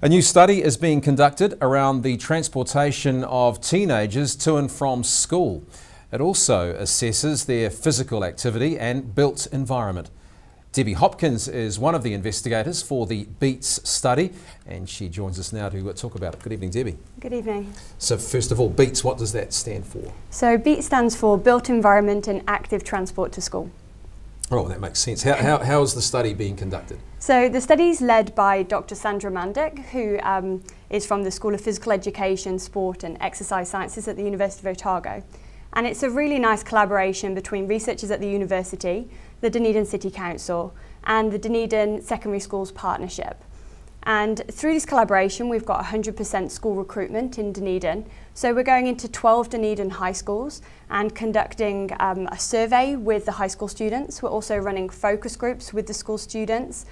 A new study is being conducted around the transportation of teenagers to and from school. It also assesses their physical activity and built environment. Debbie Hopkins is one of the investigators for the BEATS study, and she joins us now to talk about it. Good evening, Debbie. Good evening. So first of all, BEATS, what does that stand for? So BEATS stands for Built Environment and Active Transport to School. Oh, that makes sense. How is the study being conducted? So the study is led by Dr. Sandra Mandic, who is from the School of Physical Education, Sport and Exercise Sciences at the University of Otago. And it's a really nice collaboration between researchers at the university, the Dunedin City Council and the Dunedin Secondary Schools Partnership. And through this collaboration, we've got 100% school recruitment in Dunedin. So we're going into 12 Dunedin high schools and conducting a survey with the high school students. We're also running focus groups with the school students,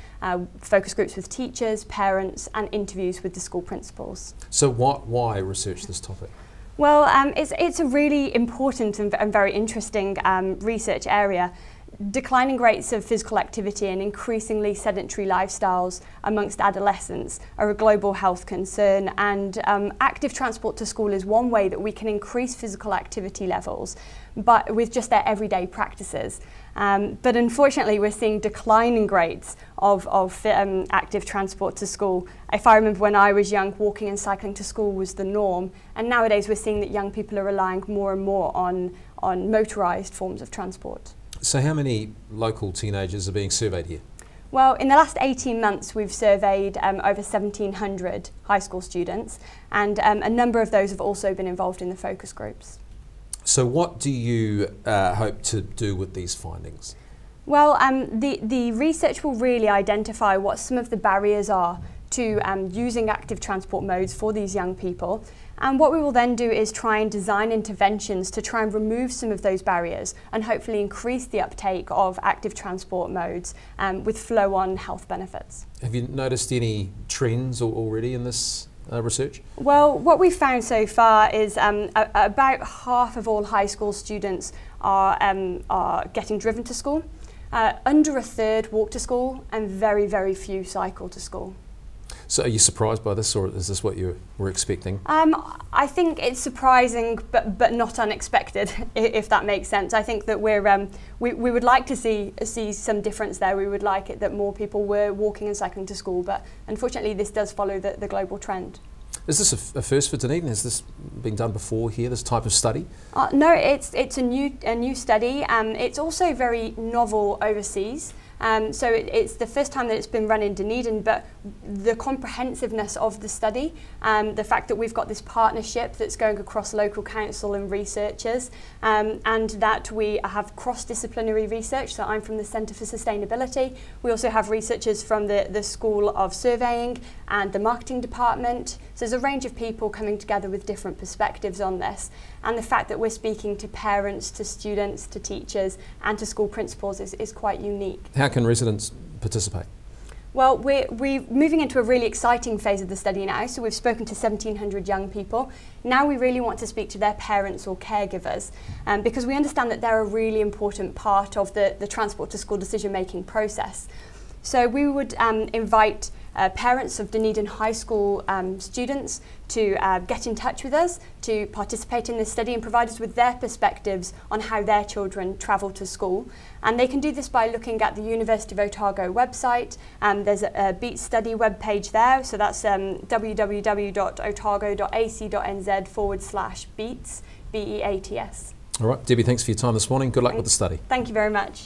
focus groups with teachers, parents, and interviews with the school principals. So why research this topic? Well, it's a really important and very interesting research area. Declining rates of physical activity and increasingly sedentary lifestyles amongst adolescents are a global health concern, and active transport to school is one way that we can increase physical activity levels, but with just their everyday practices. But unfortunately, we're seeing declining rates of active transport to school. If I remember when I was young, walking and cycling to school was the norm, and nowadays we're seeing that young people are relying more and more on motorised forms of transport. So how many local teenagers are being surveyed here? Well, in the last 18 months, we've surveyed over 1,700 high school students, and a number of those have also been involved in the focus groups. So what do you hope to do with these findings? Well, the research will really identify what some of the barriers are to using active transport modes for these young people. And what we will then do is try and design interventions to try and remove some of those barriers and hopefully increase the uptake of active transport modes with flow-on health benefits. Have you noticed any trends already in this research? Well, what we've found so far is about half of all high school students are getting driven to school, under a third walk to school, and very, very few cycle to school. So are you surprised by this, or is this what you were expecting? I think it's surprising, but not unexpected, if that makes sense. I think that we would like to see some difference there. We would like it that more people were walking and cycling to school, but unfortunately this does follow the global trend. Is this a first for Dunedin? Has this been done before here, this type of study? No, it's a new study. It's also very novel overseas. So it's the first time that it's been run in Dunedin, but the comprehensiveness of the study, the fact that we've got this partnership that's going across local council and researchers, and that we have cross-disciplinary research. So I'm from the Centre for Sustainability. We also have researchers from the School of Surveying and the Marketing Department. So there's a range of people coming together with different perspectives on this. And the fact that we're speaking to parents, to students, to teachers and to school principals is quite unique. How can residents participate? Well, we're moving into a really exciting phase of the study now. So we've spoken to 1,700 young people. Now we really want to speak to their parents or caregivers, because we understand that they're a really important part of the transport to school decision-making process. So we would invite parents of Dunedin High School students to get in touch with us, to participate in this study and provide us with their perspectives on how their children travel to school. And they can do this by looking at the University of Otago website. There's a BEATS study webpage there, so that's www.otago.ac.nz/BEATS, BEATS. All right, Debbie, thanks for your time this morning. Good luck with the study. Thank you very much.